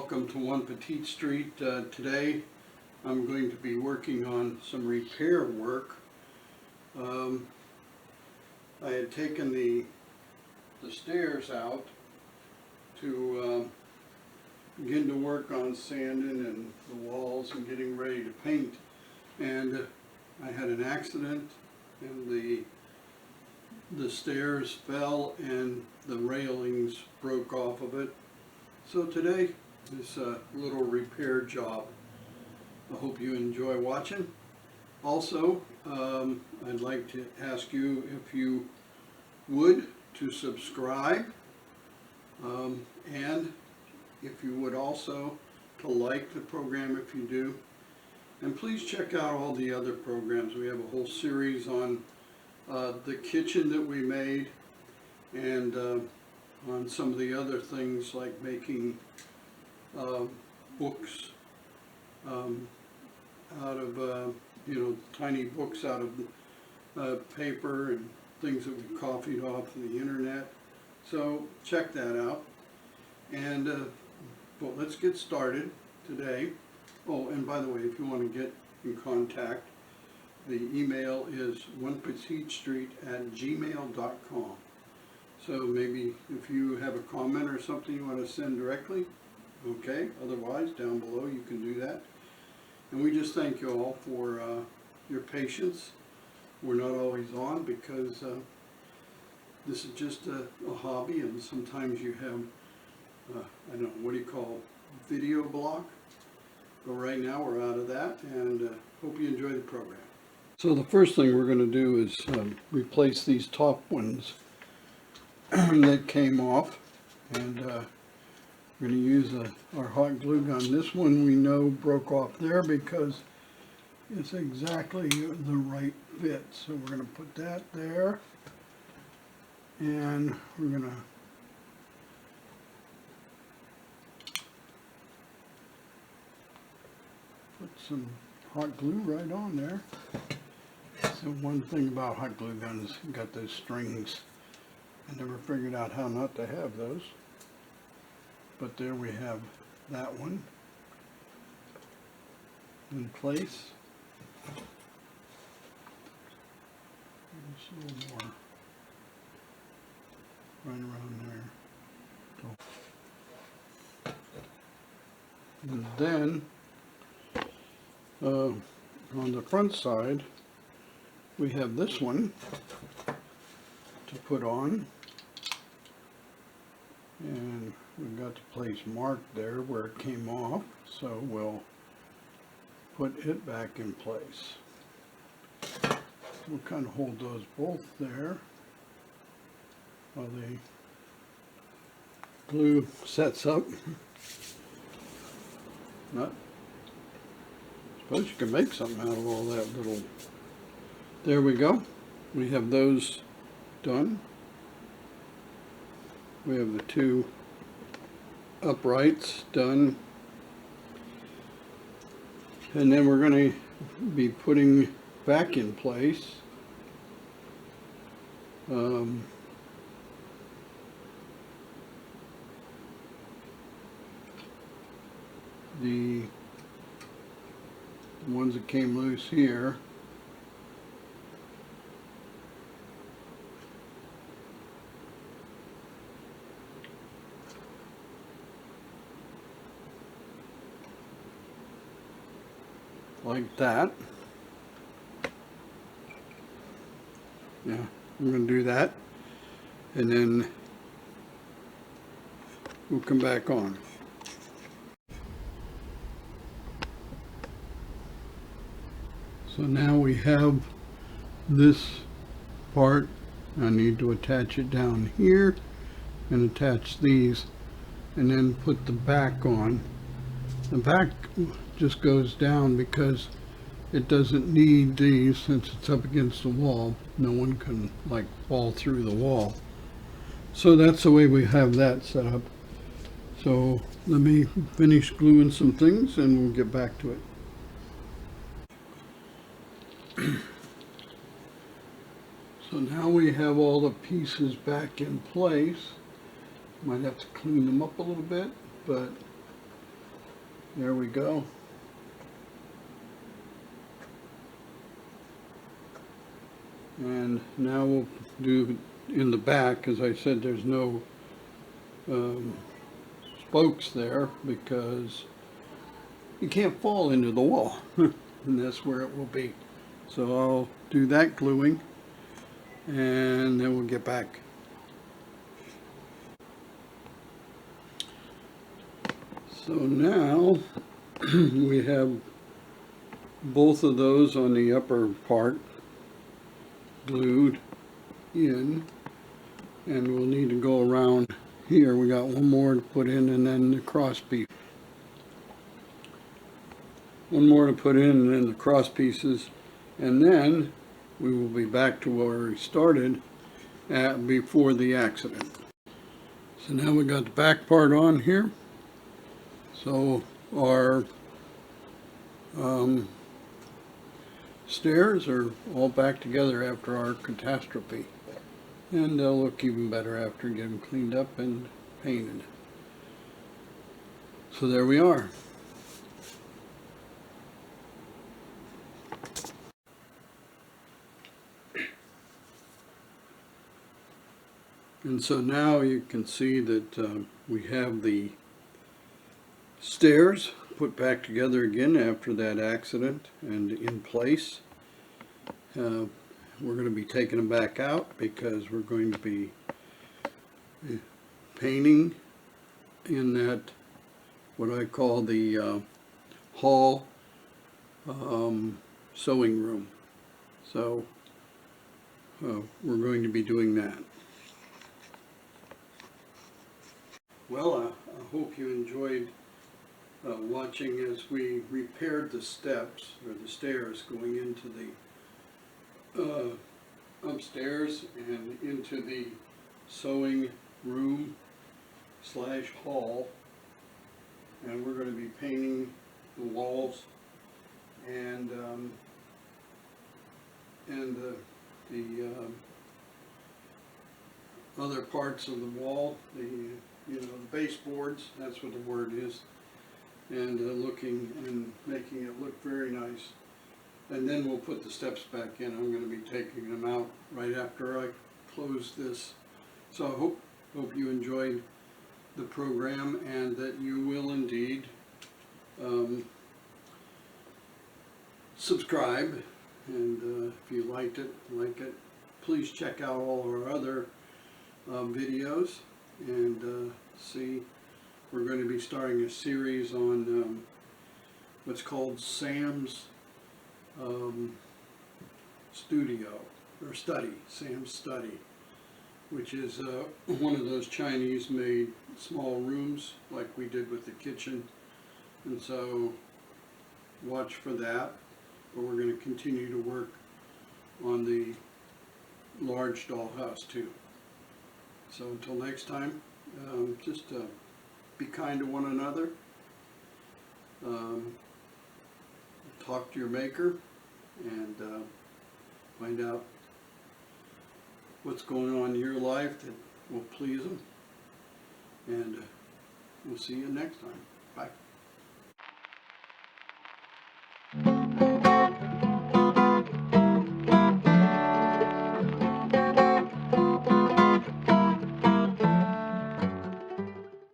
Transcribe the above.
Welcome to One Petite Street. Today I'm going to be working on some repair work. I had taken the stairs out to begin to work on sanding and the walls and getting ready to paint, and I had an accident and the stairs fell and the railings broke off of it. So today is a little repair job. I hope you enjoy watching. Also, I'd like to ask you if you would to subscribe, and if you would also to like the program if you do. And please check out all the other programs. We have a whole series on the kitchen that we made, and on some of the other things like making books out of, tiny books out of paper and things that we copied off the internet. So check that out. And but let's get started today. Oh, and by the way, if you want to get in contact, the email is onepetitestreet@gmail.com. So maybe if you have a comment or something you want to send directly, okay. Otherwise, down below you can do that. And we just thank you all for your patience. We're not always on because this is just a hobby, and sometimes you have, I don't know, what do you call, video block? But right now we're out of that, and hope you enjoy the program. So the first thing we're going to do is replace these top ones that came off, and we're going to use our hot glue gun. This one we know broke off there because it's exactly the right fit. So we're going to put that there, and we're going to put some hot glue right on there. So one thing about hot glue guns, you got those strings. I never figured out how not to have those. But there we have that one in place. Just a little more right around there. And then on the front side we have this one to put on, and we've got the place marked there where it came off, so we'll put it back in place. We'll kind of hold those both there while the glue sets up. Not, suppose you can make something out of all that little. There we go. We have those done. We have the two uprights done, and then we're going to be putting back in place the ones that came loose here. Like that. Yeah, I'm going to do that, and then we'll come back on. So now we have this part. I need to attach it down here and attach these, and then put the back on. The back just goes down because it doesn't need these, since it's up against the wall. No one can like fall through the wall. So that's the way we have that set up. So let me finish gluing some things and we'll get back to it. So now we have all the pieces back in place. Might have to clean them up a little bit, but There we go. And now we'll do in the back. As I said, there's no spokes there because you can't fall into the wall. And that's where it will be. So I'll do that gluing and then we'll get back. So now we have both of those on the upper part glued in, and we'll need to go around here. We got one more to put in, and then the cross piece. One more to put in, and then the cross pieces, and then we will be back to where we started at before the accident. So now we got the back part on here. So our stairs are all back together after our catastrophe, and they'll look even better after getting cleaned up and painted. So there we are. And so now you can see that we have the stairs put back together again after that accident and in place. We're going to be taking them back out because we're going to be painting in that, what I call the hall sewing room. So we're going to be doing that. Well, I hope you enjoyed watching as we repaired the steps or the stairs going into the upstairs and into the sewing room / hall, and we're going to be painting the walls and the other parts of the wall, the baseboards, that's what the word is, and looking and making it look very nice. And then we'll put the steps back in. I'm going to be taking them out right after I close this. So I hope you enjoyed the program and that you will indeed subscribe. And if you liked it, please check out all our other videos and see. We're going to be starting a series on what's called Sam's Sam's Study, which is one of those Chinese made small rooms like we did with the kitchen. And so watch for that, but we're going to continue to work on the large dollhouse too. So until next time, just be kind to one another, talk to your maker, and find out what's going on in your life that will please them. And we'll see you next time. Bye.